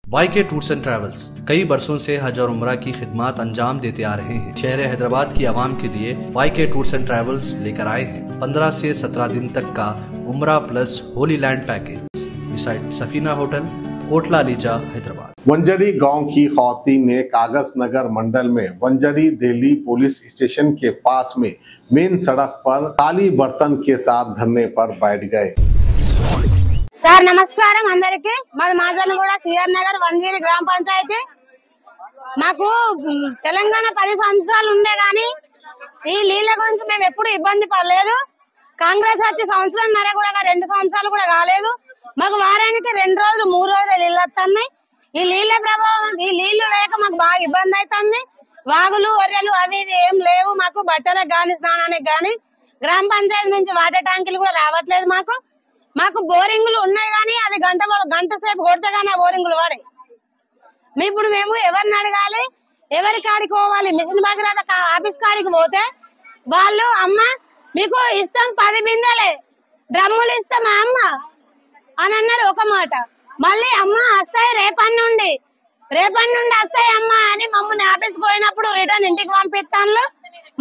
YK tours and travels कई बरसों से हज और उम्रा की खिदमत अंजाम देते आ रहे हैं। शहर हैदराबाद की आवाम के लिए YK टूर्स एंड ट्रैवल्स लेकर आए हैं 15 से 17 दिन तक का उम्रा plus holy land package beside Safina hotel, Kotla Lija, Hyderabad. Wanjari गांव की खवातीन ने कागज नगर मंडल में वंजरी दिल्ली पुलिस स्टेशन के पास में मेन सड़क पर खाली बर्तन के साथ धरने पर बैठ गए। సార్ నమస్కారం అందరికి। మాది మాజనగూడ సిఆర్ నగర్ వంజీరి గ్రామ పంచాయతీ। మాకు తెలంగాణ 10 సంవత్సరాలు ఉండే గానీ ఈ నీళ్ళ గురించి మేము ఎప్పుడు ఇబ్బంది పడలేదు। కాంగ్రెస్ వచ్చి సంవత్సరంన్నర కూడా 2 సంవత్సరాలు కూడా కాలేదు। మాకు వారానికి 2 రోజులు 3 రోజులు నీళ్ళు వస్తున్నాయి। ఈ నీళ్ళ ప్రభావం ఈ నీళ్లు లేక మాకు బాగా ఇబ్బంది అవుతుంది। వాగులు ఒర్రెలు అవి ఏం లేవు మాకు, బట్టలకు గానీ స్నానానికి గానీ। గ్రామ పంచాయతీ నుంచి వాటర్ ట్యాంకులు కూడా రావట్లేదు మాకు। మాకు బోరింగులు ఉన్నాయి కానీ అవి గంట సేపు కొడితే కానీ ఆ బోరింగులు వాడే। ఇప్పుడు మేము ఎవరిని అడగాలి, ఎవరి కాడికి పోవాలి? మిషన్ భగీరథ ఆఫీస్ కాడికి పోతే వాళ్ళు అమ్మ మీకు ఇస్తాం 10 బిందెలే డ్రమ్ములు ఇస్తామా అమ్మ అని అన్నారు ఒక మాట। మళ్ళీ అమ్మ వస్తాయి రేపటి నుండి వస్తాయి అమ్మ అని మమ్మల్ని ఆఫీస్కి పోయినప్పుడు రిటర్న్ ఇంటికి పంపిస్తాను।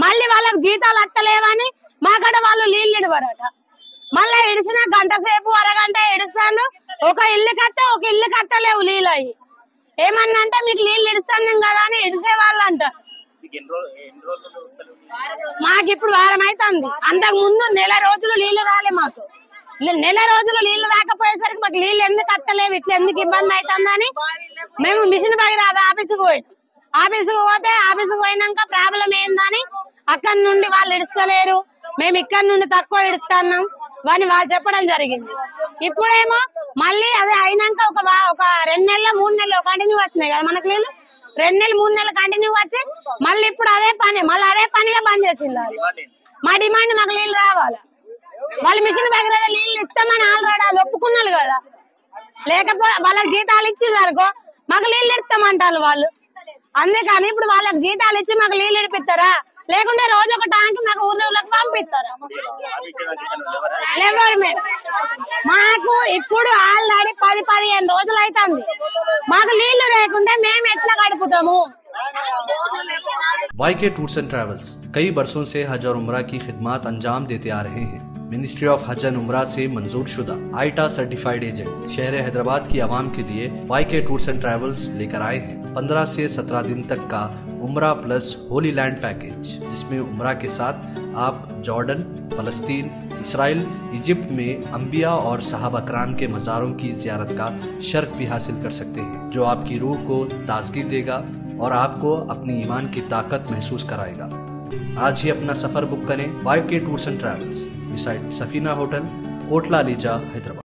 మళ్ళీ వాళ్ళకి జీతాలు అత్తలేవని మాకడ వాళ్ళు నీళ్ళు ఇడవరట। మళ్ళీ ఇడిచిన గంట సేపు అరగంట ఇడుస్తాను, ఒక ఇల్లు కట్టలేవు నీళ్ళు అయ్యి। ఏమన్నా అంటే మీకు నీళ్ళు ఇడుస్తాను కదా అని ఇడిసే వాళ్ళంట। మాకు ఇప్పుడు వారం అవుతుంది, అంతకు ముందు నెల రోజులు నీళ్లు రాలే మాకు। నెల రోజులు నీళ్లు రాకపోయేసరికి మాకు నీళ్ళు ఎందుకు కట్టలేవు, ఇట్లా ఎందుకు ఇబ్బంది అవుతుందని మేము మిషన్ భగీరథ ఆఫీసుకు పోతే ఆఫీసుకు పోయినాక ప్రాబ్లం ఏందని అక్కడి నుండి వాళ్ళు ఇడుస్తలేరు, మేము ఇక్కడ నుండి తక్కువ ఇడుస్తున్నాం అని వాళ్ళు చెప్పడం జరిగింది। ఇప్పుడేమో మళ్ళీ అదే అయినాక ఒక 2 నెలలు 3 నెలలు కంటిన్యూ వచ్చినాయి కదా మనకు నీళ్ళు। 2 నెలలు 3 నెలలు కంటిన్యూ వచ్చి మళ్ళీ ఇప్పుడు అదే పనిగా బంద్ చేసింది వాళ్ళు। మా డిమాండ్ మాకు నీళ్ళు రావాలి। వాళ్ళు మిషన్ భగీరథ నీళ్ళు ఇస్తామని ఆల్రెడీ వాళ్ళు ఒప్పుకున్నారు కదా, లేకపోతే వాళ్ళకి జీతాలు ఇచ్చిండ్రు అనుకో మాకు నీళ్ళు ఇస్తామంటారు వాళ్ళు। అందుకని ఇప్పుడు వాళ్ళకి జీతాలు ఇచ్చి మాకు నీళ్ళు ఇడిపిస్తారా, లేకుంటే రోజు ఒక ట్యాంక్ మాకు ఊర్లోకి పంపిస్తారా? మాకు ఇప్పుడు ఆల్రెడీ 10-15 రోజులు అవుతుంది, మాకు నీళ్లు లేకుంటే మేము ఎట్లా గడుపుతాము? YK टूर्स एंड ट्रैवल्स कई बरसों से हज और उम्रा की खिदमत अंजाम देते आ रहे हैं। मिनिस्ट्री ऑफ हज एंड उम्रा से मंजूर शुदा आईटा सर्टिफाइड एजेंट शहर हैदराबाद की आवाम के लिए YK टूर्स एंड ट्रैवल्स लेकर आए हैं 15 से 17 दिन तक का उम्रा प्लस होली लैंड पैकेज, जिसमें उम्रा के साथ आप जॉर्डन, फलस्तीन, इसराइल, इजिप्ट में अंबिया और सहाबा कराम के मज़ारों की ज़ियारत का शर्फ भी हासिल कर सकते हैं, जो आपकी रूह को ताजगी देगा और आपको अपनी ईमान की ताकत महसूस कराएगा। आज ही अपना सफर बुक करें YK tours and travels beside Safina hotel, Kotla Lija, Hyderabad.